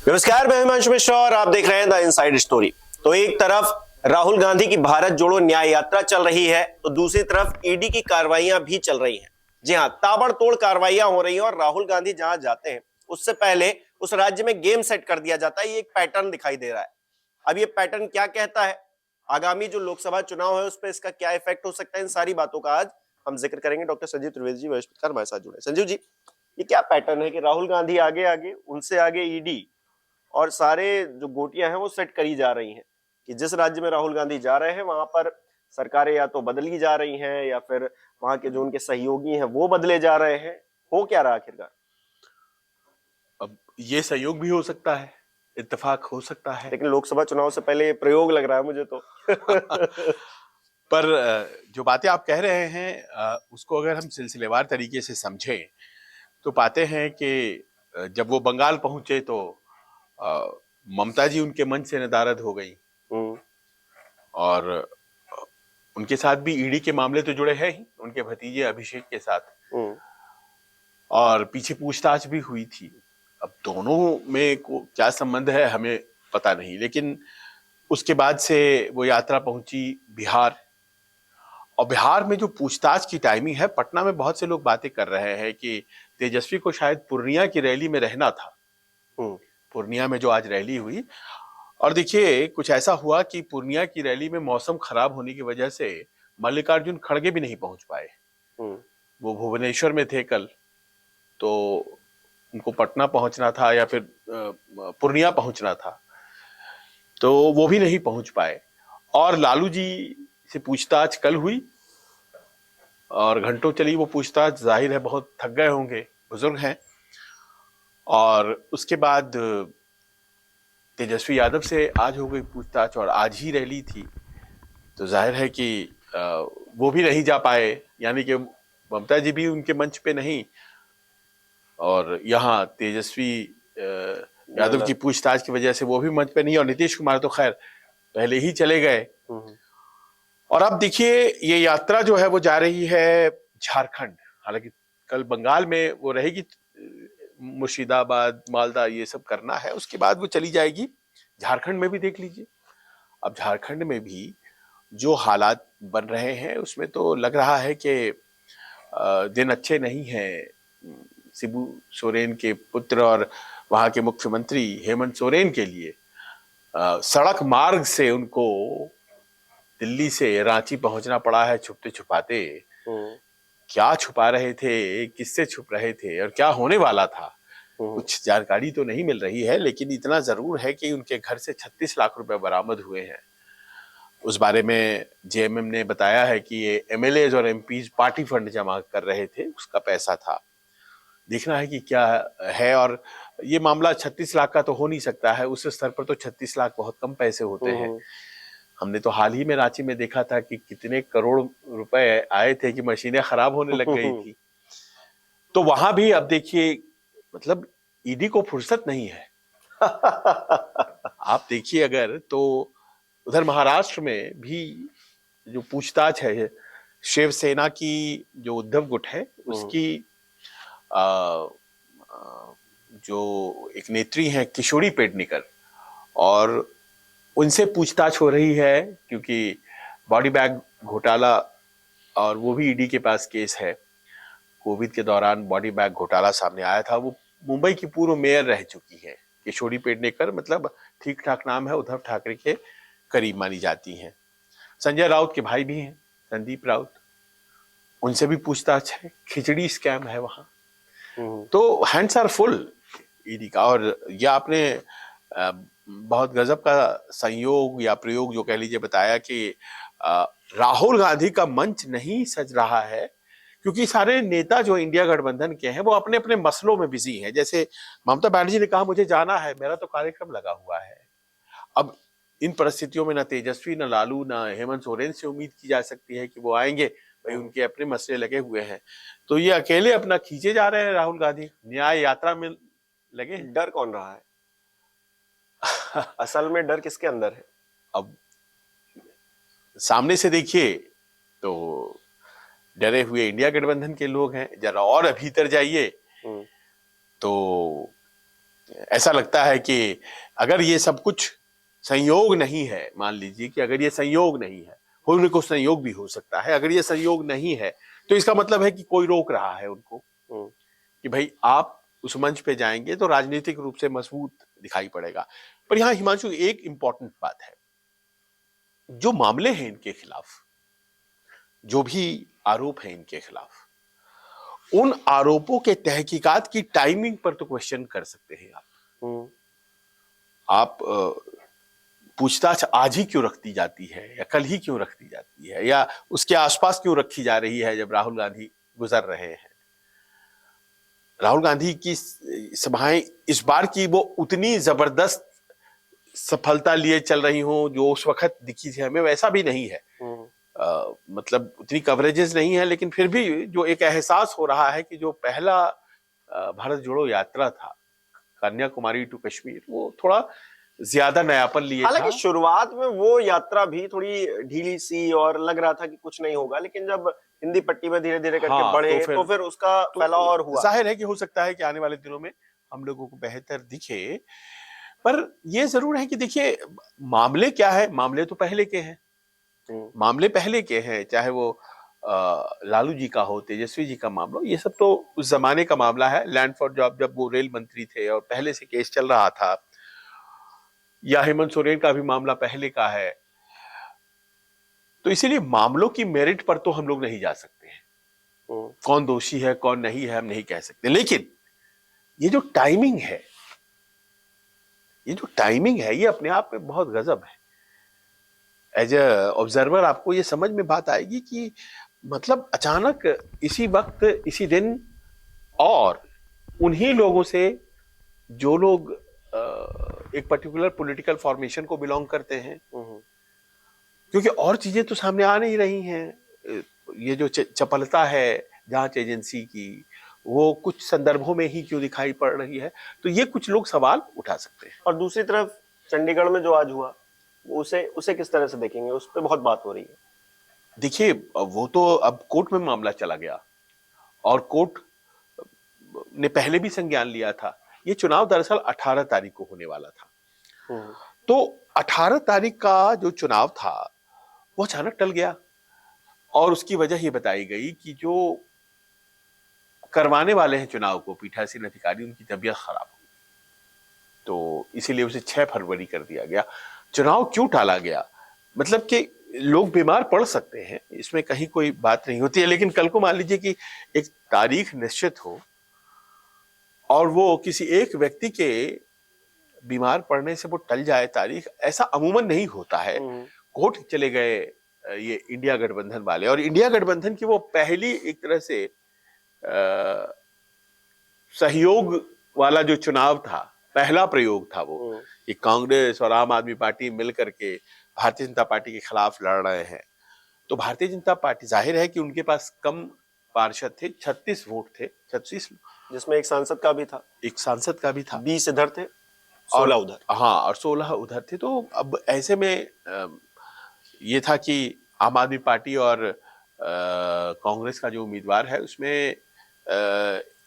नमस्कार, मैं हिमांशु मिश्रा और आप देख रहे हैं द इनसाइड स्टोरी। तो एक तरफ राहुल गांधी की भारत जोड़ो न्याय यात्रा चल रही है, तो दूसरी तरफ ईडी की कार्रवाइयां भी चल रही हैं। जी हां, ताबड़तोड़ कार्रवाइयां हो रही हैं और राहुल गांधी जहां जाते हैं उससे पहले उस राज्य में गेम सेट कर दिया जाता है। ये एक पैटर्न दिखाई दे रहा है। अब ये पैटर्न क्या कहता है, आगामी जो लोकसभा चुनाव है उस पर इसका क्या इफेक्ट हो सकता है, इन सारी बातों का आज हम जिक्र करेंगे। डॉक्टर संजीव त्रिवेदी जी वरिष्ठ पत्रकार हमारे साथ जुड़े। संजीव जी, ये क्या पैटर्न है कि राहुल गांधी आगे आगे, उनसे आगे ईडी और सारे जो गोटियां हैं वो सेट करी जा रही हैं कि जिस राज्य में राहुल गांधी जा रहे हैं वहां पर सरकारें या तो बदली जा रही हैं या फिर वहां के जो उनके सहयोगी हैं वो बदले जा रहे हैं। हो क्या रहा आखिरकार? अब ये सहयोग भी हो सकता है, इत्तेफाक हो सकता है, लेकिन लोकसभा चुनाव से पहले ये प्रयोग लग रहा है मुझे तो। पर जो बातें आप कह रहे हैं उसको अगर हम सिलसिलेवार तरीके से समझें तो पाते हैं कि जब वो बंगाल पहुंचे तो ममता जी उनके मंच से नदारद हो गई और उनके साथ भी ईडी के मामले तो जुड़े हैं ही, उनके भतीजे अभिषेक के साथ, और पीछे पूछताछ भी हुई थी। अब दोनों में क्या संबंध है हमें पता नहीं, लेकिन उसके बाद से वो यात्रा पहुंची बिहार, और बिहार में जो पूछताछ की टाइमिंग है, पटना में बहुत से लोग बातें कर रहे हैं कि तेजस्वी को शायद पूर्णिया की रैली में रहना था। पूर्णिया में जो आज रैली हुई, और देखिए कुछ ऐसा हुआ कि पूर्णिया की रैली में मौसम खराब होने की वजह से मल्लिकार्जुन खड़गे भी नहीं पहुंच पाए। वो भुवनेश्वर में थे कल, तो उनको पटना पहुंचना था या फिर पूर्णिया पहुंचना था, तो वो भी नहीं पहुंच पाए। और लालू जी से पूछताछ कल हुई और घंटों चली वो पूछताछ। जाहिर है बहुत थक गए होंगे, बुजुर्ग हैं। और उसके बाद तेजस्वी यादव से आज हो गई पूछताछ और आज ही रैली थी, तो जाहिर है कि वो भी नहीं जा पाए, यानी कि ममता जी भी उनके मंच पे नहीं, और यहाँ तेजस्वी यादव की पूछताछ की वजह से वो भी मंच पे नहीं, और नीतीश कुमार तो खैर पहले ही चले गए। और अब देखिए ये यात्रा जो है वो जा रही है झारखंड। हालांकि कल बंगाल में वो रहेगी, मुर्शिदाबाद, मालदा ये सब करना है, उसके बाद वो चली जाएगी झारखंड में भी। देख लीजिए अब झारखंड में भी जो हालात बन रहे हैं उसमें तो लग रहा है कि दिन अच्छे नहीं हैं। शिबू सोरेन के पुत्र और वहां के मुख्यमंत्री हेमंत सोरेन के लिए सड़क मार्ग से उनको दिल्ली से रांची पहुंचना पड़ा है छुपते छुपाते। क्या छुपा रहे थे, किससे छुप रहे थे और क्या होने वाला था, कुछ जानकारी तो नहीं मिल रही है, लेकिन इतना जरूर है कि उनके घर से 36 लाख रुपए बरामद हुए हैं। उस बारे में जेएमएम ने बताया है कि ये एमएलएज और एमपीज पार्टी फंड जमा कर रहे थे, उसका पैसा था। देखना है कि क्या है। और ये मामला 36 लाख का तो हो नहीं सकता है, उस स्तर पर तो 36 लाख बहुत कम पैसे होते हैं। हमने तो हाल ही में रांची में देखा था कि कितने करोड़ रुपए आए थे कि मशीनें खराब होने लग गई थी। तो वहां भी अब देखिए, मतलब ईडी को फुर्सत नहीं है। आप देखिए अगर तो उधर महाराष्ट्र में भी जो पूछताछ है, शिवसेना की जो उद्धव गुट है उसकी जो एक नेत्री हैं किशोरी पेडनेकर, और उनसे पूछताछ हो रही है क्योंकि बॉडी बैग घोटाला, और वो भी ईडी के पास केस है। कोविड के दौरान बॉडी बैग घोटाला सामने आया था। वो मुंबई की पूर्व मेयर रह चुकी है किशोरी पेडनेकर, मतलब ठीक ठाक नाम है, उद्धव ठाकरे के करीब मानी जाती हैं। संजय राउत के भाई भी हैं, संदीप राउत, उनसे भी पूछताछ है। खिचड़ी स्कैम है वहां, तो हैंड्स आर फुल ईडी का। और ये आपने बहुत गजब का संयोग या प्रयोग जो कह लीजिए बताया कि राहुल गांधी का मंच नहीं सज रहा है क्योंकि सारे नेता जो इंडिया गठबंधन के हैं वो अपने अपने मसलों में बिजी हैं। जैसे ममता बनर्जी ने कहा मुझे जाना है, मेरा तो कार्यक्रम लगा हुआ है। अब इन परिस्थितियों में ना तेजस्वी, ना लालू, ना हेमंत सोरेन से उम्मीद की जा सकती है कि वो आएंगे, भाई उनके अपने मसले लगे हुए हैं। तो ये अकेले अपना खींचे जा रहे हैं राहुल गांधी, न्याय यात्रा में लगे। डर कौन रहा है? असल में डर किसके अंदर है? अब सामने से देखिए तो डरे हुए इंडिया गठबंधन के लोग हैं, जरा और भीतर जाइए तो ऐसा लगता है कि अगर ये सब कुछ संयोग नहीं है, मान लीजिए कि अगर ये संयोग नहीं है, होने को संयोग भी हो सकता है, अगर ये संयोग नहीं है तो इसका मतलब है कि कोई रोक रहा है उनको कि भाई आप उस मंच पे जाएंगे तो राजनीतिक रूप से मजबूत दिखाई पड़ेगा। पर यहां हिमांशु एक इंपॉर्टेंट बात है, जो मामले हैं इनके खिलाफ, जो भी आरोप हैं इनके खिलाफ, उन आरोपों के तहकीकात की टाइमिंग पर तो क्वेश्चन कर सकते हैं आप पूछताछ आज ही क्यों रख दी जाती है या कल ही क्यों रख दी जाती है या उसके आसपास क्यों रखी जा रही है जब राहुल गांधी गुजर रहे हैं। राहुल गांधी की सभाएं इस बार की वो उतनी जबरदस्त सफलता लिए चल रही हो जो उस वक्त दिखी थी हमें, वैसा भी नहीं है। मतलब उतनी कवरेजेस नहीं है, लेकिन फिर भी जो एक एहसास हो रहा है कि जो पहला भारत जोड़ो यात्रा था कन्याकुमारी टू कश्मीर, वो थोड़ा ज्यादा नयापन लिए था। हालांकि शुरुआत में वो यात्रा भी थोड़ी ढीली सी और लग रहा था कि कुछ नहीं होगा, लेकिन जब हिंदी पट्टी में धीरे धीरे करके बढ़े तो फिर उसका फैलाव और हुआ। जाहिर है कि हो सकता है कि आने वाले दिनों में हम लोगों को बेहतर दिखे, पर ये जरूर है कि देखिए मामले क्या है, मामले तो पहले के हैं, मामले पहले के हैं, चाहे वो लालू जी का हो, तेजस्वी जी का मामला, ये सब तो उस जमाने का मामला है। लैंड फॉर जॉब जब वो रेल मंत्री थे और पहले से केस चल रहा था, या हेमंत सोरेन का भी मामला पहले का है, तो इसीलिए मामलों की मेरिट पर तो हम लोग नहीं जा सकते हैं, कौन दोषी है कौन नहीं है हम नहीं कह सकते। लेकिन ये जो टाइमिंग है, ये अपने आप में बहुत गजब है। एज ए ऑब्जर्वर आपको ये समझ में बात आएगी कि मतलब अचानक इसी वक्त इसी दिन, और उन्हीं लोगों से जो लोग एक पर्टिकुलर पॉलिटिकल फॉर्मेशन को बिलोंग करते हैं, क्योंकि और चीजें तो सामने आ नहीं रही हैं। ये जो चपलता है जांच एजेंसी की, वो कुछ संदर्भों में ही क्यों दिखाई पड़ रही है, तो ये कुछ लोग सवाल उठा सकते हैं। और दूसरी तरफ चंडीगढ़ में जो आज हुआ, उसे किस तरह से देखेंगे? उस पर बहुत बात हो रही है। देखिए वो तो अब कोर्ट में मामला चला गया और कोर्ट ने पहले भी संज्ञान लिया था। ये चुनाव दरअसल 18 तारीख को होने वाला था, तो 18 तारीख का जो चुनाव था वो अचानक टल गया, और उसकी वजह ये बताई गई कि जो करवाने वाले हैं चुनाव को, पीठासीन अधिकारी, उनकी तबीयत खराब हो गई, तो इसीलिए उसे 6 फरवरी कर दिया गया। चुनाव क्यों टाला गया? मतलब कि लोग बीमार पड़ सकते हैं, इसमें कहीं कोई बात नहीं होती है, लेकिन कल को मान लीजिए कि एक तारीख निश्चित हो और वो किसी एक व्यक्ति के बीमार पड़ने से वो टल जाए तारीख, ऐसा अमूमन नहीं होता है। कोर्ट चले गए ये इंडिया गठबंधन वाले, और इंडिया गठबंधन की वो पहली एक तरह से सहयोग वाला जो चुनाव था, पहला प्रयोग था वो, कि कांग्रेस और आम आदमी पार्टी मिलकर के भारतीय जनता पार्टी के खिलाफ लड़ रहे हैं। तो भारतीय जनता पार्टी, जाहिर है कि उनके पास कम पार्षद थे, 36 वोट थे, 36, जिसमें एक सांसद का भी था, 20 इधर थे, 16 उधर। हाँ, और 16 उधर थे। तो अब ऐसे में ये था कि आम आदमी पार्टी और कांग्रेस का जो उम्मीदवार है उसमें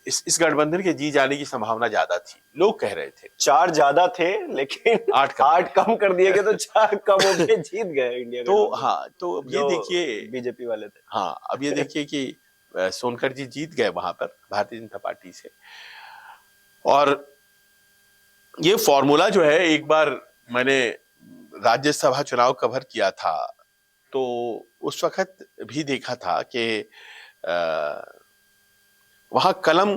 इस गठबंधन के जी जाने की संभावना ज्यादा थी, लोग कह रहे थे। 4 ज्यादा थे, लेकिन 8 कम कर दिए गए, तो 4 कम होके जीत गए इंडिया। तो हाँ, तो अब ये देखिए, बीजेपी वाले थे। हाँ, अब ये देखिए कि सोनकर जी जीत गए वहां पर भारतीय जनता पार्टी से। और ये फॉर्मूला जो है, एक बार मैंने राज्यसभा चुनाव कवर किया था, तो उस वक्त भी देखा था कि वहां कलम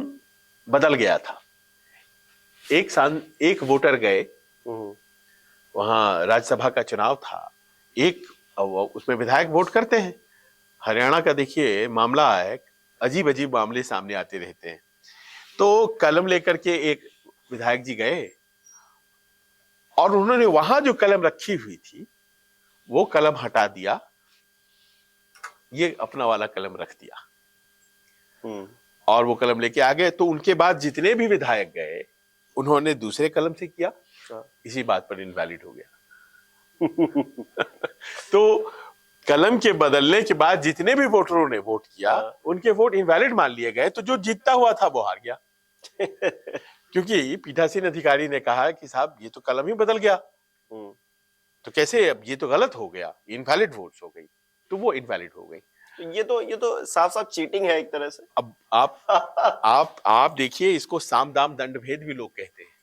बदल गया था। एक वोटर गए, वहां राज्यसभा का चुनाव था, उसमें विधायक वोट करते हैं। हरियाणा का देखिए मामला है, अजीब अजीब मामले सामने आते रहते हैं। तो कलम लेकर के एक विधायक जी गए और उन्होंने वहां जो कलम रखी हुई थी वो कलम हटा दिया, ये अपना वाला कलम रख दिया और वो कलम लेके आ गए। तो उनके बाद जितने भी विधायक गए उन्होंने दूसरे कलम से किया, इसी बात पर इनवैलिड हो गया। तो कलम के बदलने के बाद जितने भी वोटरों ने वोट किया उनके वोट इनवैलिड मान लिए गए, तो जो जीतता हुआ था वो हार गया। क्योंकि पीठासीन अधिकारी ने कहा कि साहब ये तो कलम ही बदल गया, हम्म, तो कैसे, अब ये तो गलत हो गया, इनवैलिड वोट्स हो गई, तो वो इनवैलिड हो गई। तो ये तो साफ साफ चीटिंग है एक तरह से। अब आप देखिए, इसको साम दाम दंड भेद भी लोग कहते हैं।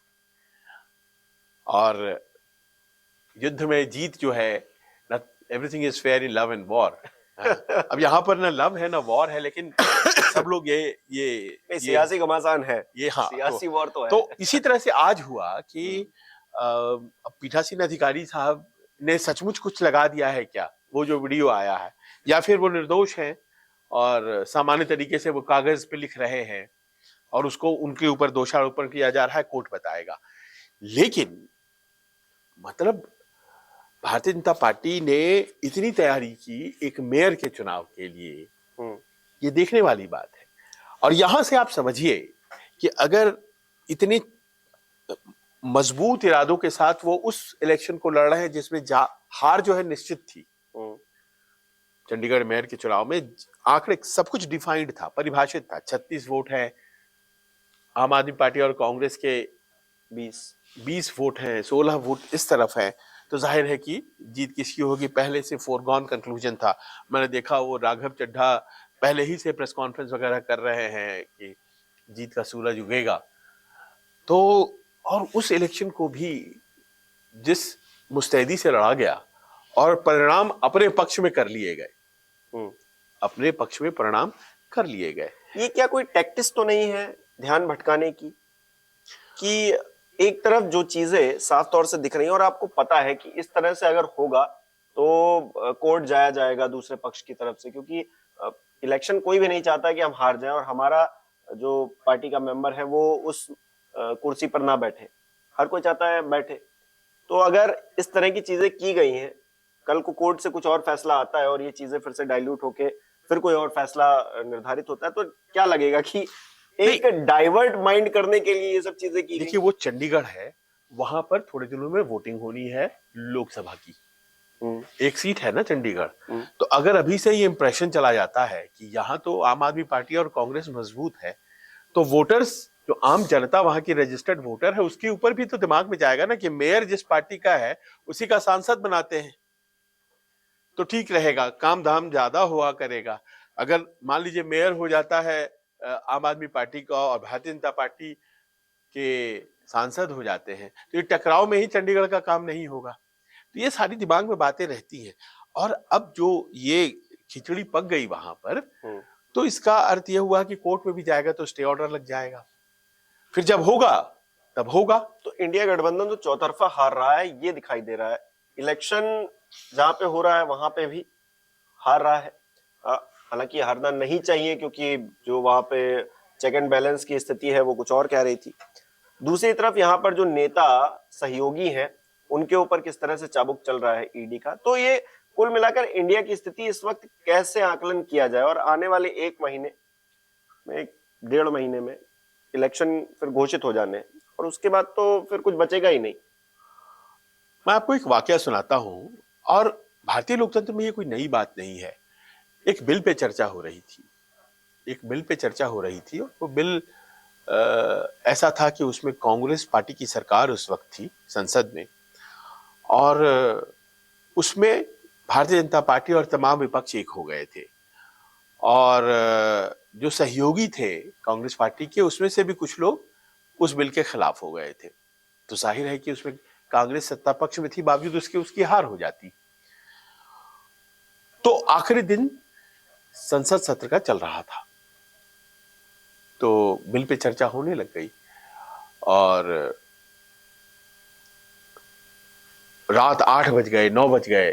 और युद्ध में जीत जो है, ना, everything is fair in love and war. अब यहाँ पर ना लव है ना वॉर है, लेकिन सब लोग ये सियासी घमासान है, ये हाँ, सियासी वॉर तो है। तो इसी तरह से आज हुआ कि अब पीठासीन अधिकारी साहब ने सचमुच कुछ लगा दिया है क्या, वो जो वीडियो आया है, या फिर वो निर्दोष हैं और सामान्य तरीके से वो कागज पे लिख रहे हैं और उसको उनके ऊपर दोषारोपण किया जा रहा है, कोर्ट बताएगा। लेकिन मतलब भारतीय जनता पार्टी ने इतनी तैयारी की एक मेयर के चुनाव के लिए, ये देखने वाली बात है। और यहां से आप समझिए कि अगर इतनी मजबूत इरादों के साथ वो उस इलेक्शन को लड़ रहे हैं जिसमें हार जो है निश्चित थी, चंडीगढ़ मेयर के चुनाव में आंकड़े सब कुछ डिफाइंड था, परिभाषित था, 36 वोट है, आम आदमी पार्टी और कांग्रेस के 20 वोट हैं, 16 वोट इस तरफ है, तो जाहिर है कि जीत किसकी होगी, पहले से फोरगॉन कंक्लूजन था। मैंने देखा वो राघव चड्ढा पहले ही से प्रेस कॉन्फ्रेंस वगैरह कर रहे हैं कि जीत का सूरज उगेगा। तो और उस इलेक्शन को भी जिस मुस्तैदी से लड़ा गया और परिणाम अपने पक्ष में कर लिए गए, अपने पक्ष में परिणाम कर लिए गए। ये क्या कोई टैक्टिस तो नहीं है ध्यान भटकाने की, कि एक तरफ जो चीजें साफ तौर से दिख रही हैं और आपको पता है कि इस तरह से अगर होगा तो कोर्ट जाया जाएगा दूसरे पक्ष की तरफ से, क्योंकि इलेक्शन कोई भी नहीं चाहता कि हम हार जाएं और हमारा जो पार्टी का मेंबर है वो उस कुर्सी पर ना बैठे, हर कोई चाहता है बैठे। तो अगर इस तरह की चीजें की गई हैं, कल को कोर्ट से कुछ और फैसला आता है और ये चीजें फिर से डाइल्यूट होके फिर कोई और फैसला निर्धारित होता है, तो क्या लगेगा कि एक डाइवर्ट माइंड करने के लिए ये सब चीजें की। देखिए वो चंडीगढ़ है, वहां पर थोड़े दिनों में वोटिंग होनी है लोकसभा की, एक सीट है ना चंडीगढ़। तो अगर अभी से ये इंप्रेशन चला जाता है कि यहाँ तो आम आदमी पार्टी और कांग्रेस मजबूत है, तो वोटर्स, जो आम जनता वहां की रजिस्टर्ड वोटर है, उसके ऊपर भी तो दिमाग में जाएगा ना कि मेयर जिस पार्टी का है उसी का सांसद बनाते हैं, तो ठीक रहेगा, काम धाम ज्यादा हुआ करेगा। अगर मान लीजिए मेयर हो जाता है आम आदमी पार्टी का और भारतीय जनता पार्टी के सांसद हो जाते हैं, तो ये टकराव में ही चंडीगढ़ का काम नहीं होगा। तो ये सारी दिमाग में बातें रहती हैं। और अब जो ये खिचड़ी पक गई वहां पर, तो इसका अर्थ यह हुआ कि कोर्ट में भी जाएगा तो स्टे ऑर्डर लग जाएगा, फिर जब होगा तब होगा। तो इंडिया गठबंधन तो चौतरफा हार रहा है, ये दिखाई दे रहा है। इलेक्शन जहां पे हो रहा है वहां पे भी हार रहा है। हालांकि हारना नहीं चाहिए, क्योंकि जो वहां पे चेक एंड बैलेंस की स्थिति है वो कुछ और कह रही थी। दूसरी तरफ यहाँ पर जो नेता सहयोगी हैं उनके ऊपर किस तरह से चाबुक चल रहा है ईडी का। तो ये कुल मिलाकर इंडिया की स्थिति इस वक्त कैसे आकलन किया जाए, और आने वाले 1 महीने में, 1.5 महीने में इलेक्शन फिर घोषित हो जाने, और उसके बाद तो फिर कुछ बचेगा ही नहीं। मैं आपको एक वाकया सुनाता हूं, और भारतीय लोकतंत्र में ये कोई नई बात नहीं है। एक बिल पे चर्चा हो रही थी, और वो बिल ऐसा था कि उसमें कांग्रेस पार्टी की सरकार उस वक्त थी संसद में, और उसमें भारतीय जनता पार्टी और तमाम विपक्ष एक हो गए थे, और जो सहयोगी थे कांग्रेस पार्टी के, उसमें से भी कुछ लोग उस बिल के खिलाफ हो गए थे। तो जाहिर है कि उसमें कांग्रेस सत्ता पक्ष में थी, बावजूद उसके उसकी हार हो जाती। तो आखिरी दिन संसद सत्र का चल रहा था, तो बिल पे चर्चा होने लग गई, और रात 8 बज गए, 9 बज गए।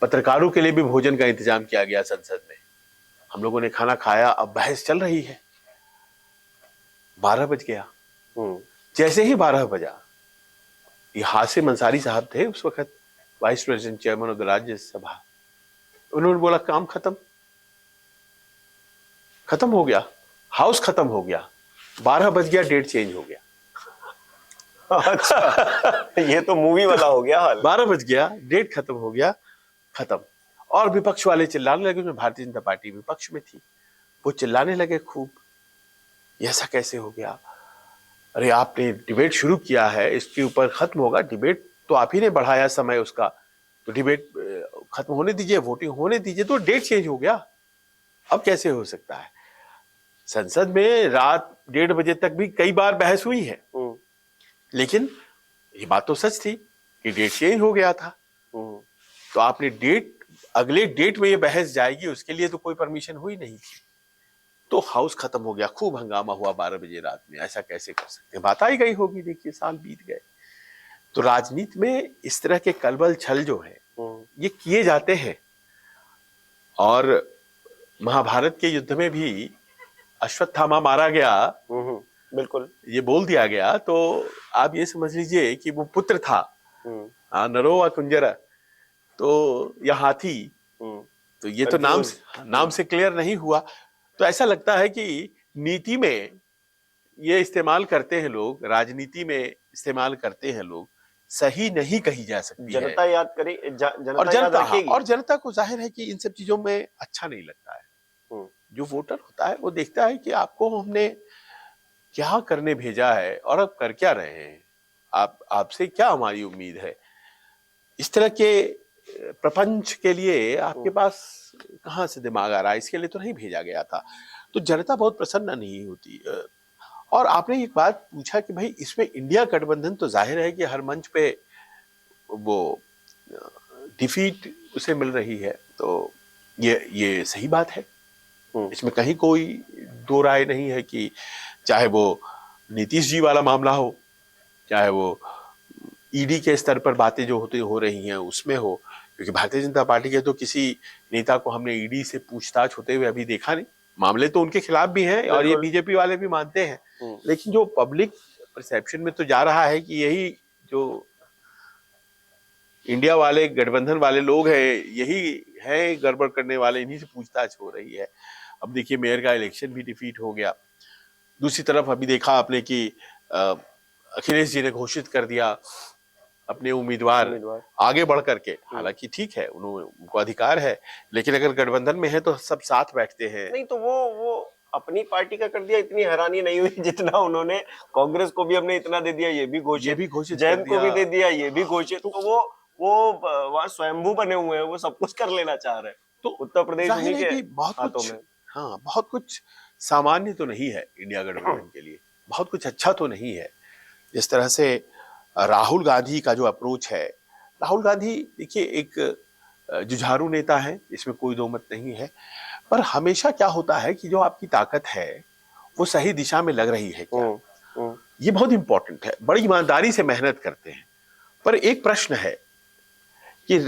पत्रकारों के लिए भी भोजन का इंतजाम किया गया संसद में। हम लोगों ने खाना खाया, अब बहस चल रही है। 12 बज गया। जैसे ही 12 बजा, ये हासिम अंसारी साहब थे उस वक्त vice president chairman of the Rajya Sabha, उन्होंने बोला काम खत्म हो गया, हाउस खत्म हो गया। 12 बज गया, डेट चेंज हो गया। अच्छा, ये तो मूवी वाला हो गया हाल। 12 बज गया, डेट खत्म हो गया, खत्म। और विपक्ष वाले चिल्लाने लगे, उसमें भारतीय जनता पार्टी विपक्ष में थी, वो चिल्लाने लगे खूब, ऐसा कैसे हो गया। अरे आपने डिबेट शुरू किया है, इसके ऊपर खत्म होगा डिबेट, तो आप ही ने बढ़ाया समय उसका, तो डिबेट खत्म होने दीजिए, वोटिंग होने दीजिए। तो डेट चेंज हो गया, अब कैसे हो सकता है? संसद में रात 1:30 बजे तक भी कई बार बहस हुई है, लेकिन ये बात तो सच थी कि डेट चेंज हो गया था। तो आपने डेट, अगले डेट में ये बहस जाएगी, उसके लिए तो कोई परमिशन हुई नहीं थी। तो हाउस खत्म हो गया, खूब हंगामा हुआ 12 बजे रात में। ऐसा कैसे कर सकते हैं? बात आई गई होगी, देखिए साल बीत गए। तो राजनीति में इस तरह के कलबल छल जो है ये किए जाते हैं। और महाभारत के युद्ध में भी अश्वत्थामा मारा गया, बिल्कुल ये बोल दिया गया, तो आप ये समझ लीजिए कि वो पुत्र था, नरो व कुंजरा, तो या हाथी, तो ये तो नाम से क्लियर नहीं हुआ। तो ऐसा लगता है कि नीति में ये इस्तेमाल करते हैं लोग, राजनीति में इस्तेमाल करते हैं लोग, सही नहीं कही जा सकती जनता है। याद करे, जनता याद रखेगी। और जनता को जाहिर है कि इन सब चीजों में अच्छा नहीं लगता है। जो वोटर होता है वो देखता है कि आपको हमने क्या करने भेजा है और अब कर क्या रहे हैं, आपसे क्या हमारी उम्मीद है। इस तरह के प्रपंच के लिए आपके पास कहां से दिमाग आ रहा है, इसके लिए तो नहीं भेजा गया था। तो जनता बहुत प्रसन्न नहीं होती। और आपने एक बात पूछा कि भाई इसमें इंडिया गठबंधन, तो जाहिर है कि हर मंच पे वो डिफीट उसे मिल रही है, तो ये सही बात है। इसमें कहीं कोई दो राय नहीं है कि चाहे वो नीतीश जी वाला मामला हो, चाहे वो ईडी के स्तर पर बातें जो हो रही हैं उसमें हो, क्योंकि भारतीय जनता पार्टी के तो किसी नेता को हमने ईडी से पूछताछ होते हुए अभी देखा नहीं। मामले तो उनके खिलाफ भी हैं और ये बीजेपी वाले भी मानते हैं, लेकिन जो पब्लिक परसेप्शन में तो जा रहा है कि यही जो इंडिया वाले गठबंधन वाले लोग हैं, यही है गड़बड़ करने वाले, इन्हीं से पूछताछ हो रही है। अब देखिए मेयर का इलेक्शन भी डिफीट हो गया। दूसरी तरफ अभी देखा आपने कि अखिलेश जी ने घोषित कर दिया अपने उम्मीदवार आगे बढ़ करके। हालांकि ठीक है, उनको अधिकार है, लेकिन अगर गठबंधन में है तो सब साथ बैठते हैं। नहीं तो वो अपनी पार्टी का कर दिया, इतनी हैरानी नहीं हुई जितना उन्होंने कांग्रेस को भी हमने इतना दे दिया, ये भी घोषित जैन को भी दे दिया, ये भी घोषित। तो वो वहां स्वयंभू बने हुए हैं, वो सब कुछ कर लेना चाह रहे हैं। तो उत्तर प्रदेश उन्हीं के हाथों में। हाँ, बहुत कुछ सामान्य तो नहीं है इंडिया गठबंधन के लिए, बहुत कुछ अच्छा तो नहीं है। जिस तरह से राहुल गांधी का जो अप्रोच है, राहुल गांधी देखिए एक जुझारू नेता है, इसमें कोई दो मत नहीं है, पर हमेशा क्या होता है कि जो आपकी ताकत है वो सही दिशा में लग रही है क्या, ये बहुत इंपॉर्टेंट है। बड़ी ईमानदारी से मेहनत करते हैं। पर एक प्रश्न है कि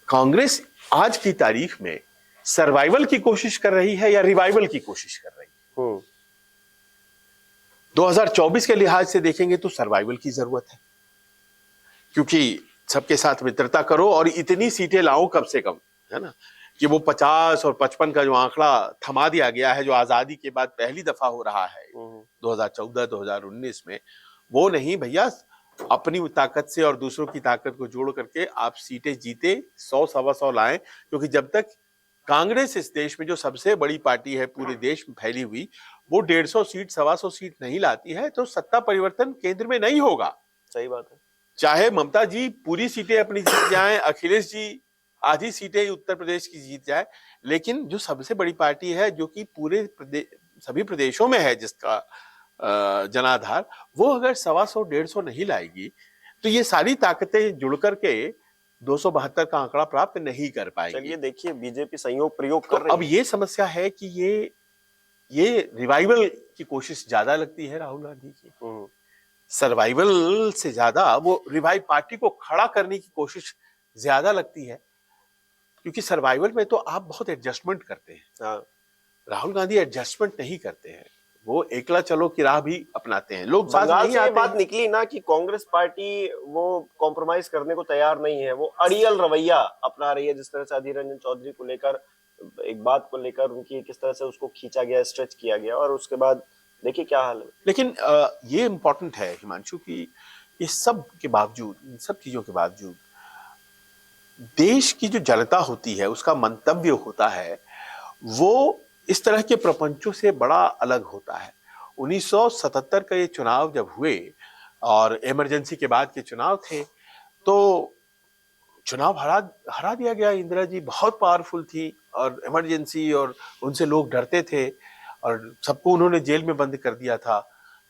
कांग्रेस आज की तारीख में सर्वाइवल की कोशिश कर रही है या रिवाइवल की कोशिश कर रही है। 2024 के लिहाज से देखेंगे तो सर्वाइवल की जरूरत है, क्योंकि सबके साथ मित्रता करो और इतनी सीटें लाओ कम से कम, है ना, कि वो 50 और 55 का जो आंकड़ा थमा दिया गया है, जो आजादी के बाद पहली दफा हो रहा है 2014-2019 में, वो नहीं भैया। अपनी ताकत से और दूसरों की ताकत को जोड़ करके आप सीटें जीते, 100-125 लाएं, क्योंकि जब तक कांग्रेस इस देश में जो सबसे बड़ी पार्टी है पूरे देश में फैली हुई, वो 150 सीट 125 सीट नहीं लाती है, तो सत्ता परिवर्तन केंद्र में नहीं होगा। सही बात है। चाहे ममता जी पूरी सीटें अपनी जीत जाएं, अखिलेश जी आधी सीटें उत्तर प्रदेश की जीत जाए, लेकिन जो सबसे बड़ी पार्टी है, जो कि पूरे सभी प्रदेशों में है जिसका जनाधार, वो अगर 125-150 नहीं लाएगी तो ये सारी ताकतें जुड़ करके 272 का आंकड़ा प्राप्त नहीं कर पाएगी। चलिए देखिए, बीजेपी संयोग प्रयोग कर रही है। अब ये समस्या है कि ये रिवाइवल की कोशिश ज्यादा लगती है राहुल गांधी की, सर्वाइवल से ज्यादा वो रिवाइव पार्टी को खड़ा करने की कोशिश ज्यादा लगती है, क्योंकि सर्वाइवल में तो आप बहुत एडजस्टमेंट करते हैं। राहुल गांधी एडजस्टमेंट नहीं करते हैं, वो एकला चलो की राह भी अपनाते हैं। लोग बंगाल से ये बात निकली ना कि कांग्रेस पार्टी वो कॉम्प्रोमाइज करने को तैयार नहीं है, वो अड़ियल रवैया अपना रही है। जिस तरह से अधीर रंजन चौधरी को लेकर, एक बात को लेकर उनकी किस तरह से उसको खींचा गया, स्ट्रेच किया गया, और उसके बाद देखिए क्या हाल है। लेकिन ये इम्पोर्टेंट है हिमांशु की इस सब के बावजूद, इन सब चीजों के बावजूद देश की जो जनता होती है, उसका मंतव्य होता है, वो इस तरह के प्रपंचों से बड़ा अलग होता है। 1977 का ये चुनाव जब हुए और इमरजेंसी के बाद के चुनाव थे, तो चुनाव हरा दिया गया। इंदिरा जी बहुत पावरफुल थी और इमरजेंसी, और उनसे लोग डरते थे और सबको उन्होंने जेल में बंद कर दिया था।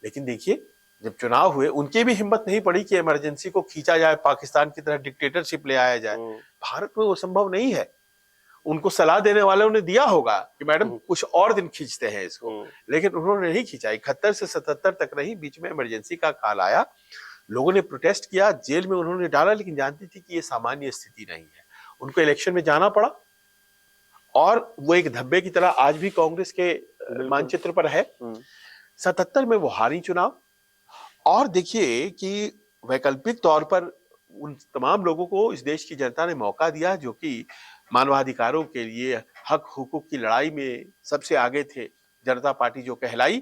लेकिन देखिए, जब चुनाव हुए उनकी भी हिम्मत नहीं पड़ी कि इमरजेंसी को खींचा जाए, पाकिस्तान की तरह डिक्टेटरशिप ले आया जाए। भारत में वो संभव नहीं है। उनको सलाह देने वालों ने दिया होगा कि मैडम कुछ और दिन खींचते हैं इसको, लेकिन उन्होंने नहीं खींचा। 71 से 77 तक नहीं, बीच में इमरजेंसी का काल आया, लोगों ने प्रोटेस्ट किया, जेल में उन्होंने डाला, लेकिन जानती थी कि ये सामान्य स्थिति नहीं है। उनको इलेक्शन में जाना पड़ा और वो एक धब्बे की तरह आज भी कांग्रेस के मानचित्र पर है। 77 में वो हारी चुनाव। और देखिए कि वैकल्पिक तौर पर उन तमाम लोगों को इस देश की जनता ने मौका दिया जो कि मानवाधिकारों के लिए, हक हुकूक की लड़ाई में सबसे आगे थे, जनता पार्टी जो कहलाई।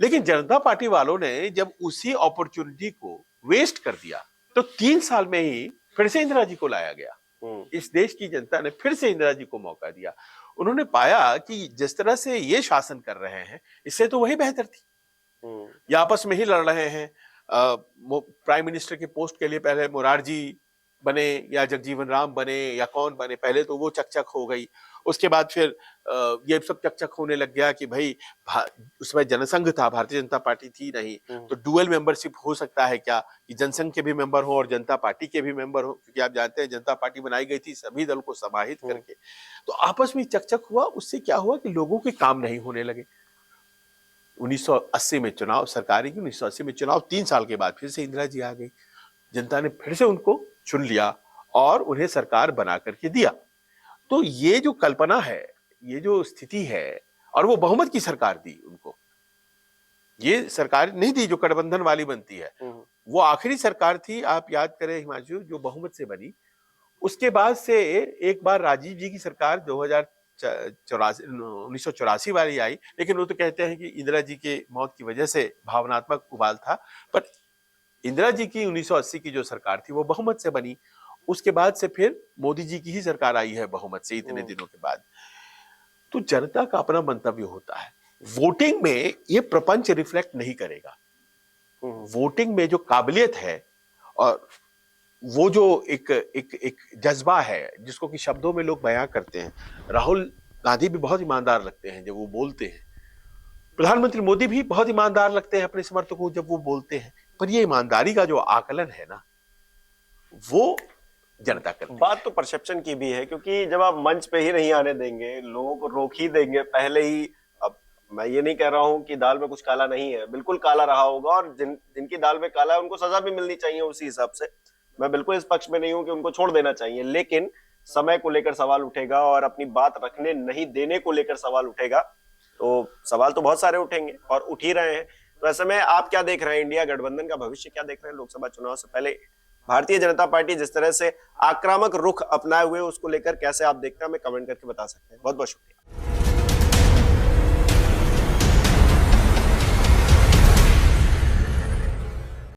लेकिन जनता पार्टी वालों ने जब उसी अपॉर्चुनिटी को वेस्ट कर दिया, तो 3 साल में ही फिर से इंदिरा जी को लाया गया। इस देश की जनता ने फिर से इंदिरा जी को मौका दिया। उन्होंने पाया कि जिस तरह से ये शासन कर रहे हैं, इससे तो वही बेहतर थी। ये आपस में ही लड़ रहे हैं। प्राइम मिनिस्टर के पोस्ट के लिए पहले मोरारजी बने या जगजीवन राम बने या कौन बने, पहले तो वो चकचक हो गई। उसके बाद फिर ये सब चकचक होने लग गया कि भाई उसमें जनसंघ था, भारतीय जनता पार्टी थी नहीं, तो डुअल मेंबरशिप हो सकता है क्या, कि जनसंघ के भी मेंबर हो और जनता पार्टी के भी मेंबर हो, क्योंकि आप जानते हैं जनता पार्टी बनाई गई थी सभी दल को समाहित करके। तो आपस में चकचक हुआ। उससे क्या हुआ कि लोगों के काम नहीं होने लगे। 1980 में चुनाव सरकारी की, 1980 में चुनाव, 3 साल के बाद फिर से इंदिरा जी आ गई। जनता ने फिर से उनको चुन लिया और उन्हें सरकार बना करके दिया। तो ये जो कल्पना है, ये जो स्थिति है, और वो बहुमत की सरकार दी उनको, ये सरकार नहीं दी जो गठबंधन वाली बनती है। वो आखिरी सरकार थी, आप याद करें हिमांशु, जो बहुमत से बनी। उसके बाद से एक बार राजीव जी की सरकार 1984 वाली आई, लेकिन वो तो कहते हैं कि इंदिरा जी के मौत की वजह से भावनात्मक उबाल था। पर इंदिरा जी की 1980 की जो सरकार थी वो बहुमत से बनी। उसके बाद से फिर मोदी जी की ही सरकार आई है बहुमत से इतने दिनों के बाद। तो जनता का अपना मंतव्य होता है। वोटिंग में ये प्रपंच रिफ्लेक्ट नहीं करेगा। वोटिंग में जो काबिलियत है और वो जो एक जज्बा है जिसको कि शब्दों में लोग बयां करते हैं। राहुल गांधी भी बहुत ईमानदार लगते हैं जब वो बोलते हैं, प्रधानमंत्री मोदी भी बहुत ईमानदार लगते हैं अपने समर्थकों को जब वो बोलते हैं। पर ये ईमानदारी का जो आकलन है ना, वो जनता करती है। बात तो परसेप्शन की भी है, क्योंकि जब आप मंच पे ही नहीं आने देंगे, लोगों को रोक ही देंगे पहले ही। अब मैं ये नहीं कह रहा हूं कि दाल में कुछ काला नहीं है, बिल्कुल काला रहा होगा, और जिनकी दाल में काला है उनको सजा भी मिलनी चाहिए उसी हिसाब से। मैं बिल्कुल इस पक्ष में नहीं हूं कि उनको छोड़ देना चाहिए, लेकिन समय को लेकर सवाल उठेगा और अपनी बात रखने नहीं देने को लेकर सवाल उठेगा। तो सवाल तो बहुत सारे उठेंगे और उठ ही रहे हैं। तो ऐसे में आप क्या देख रहे हैं, इंडिया गठबंधन का भविष्य क्या देख रहे हैं लोकसभा चुनाव से पहले? भारतीय जनता पार्टी जिस तरह से आक्रामक रुख अपनाए हुए उसको लेकर कैसे आप देखते हैं, हमें कमेंट करके बता सकते हैं। बहुत बहुत शुक्रिया।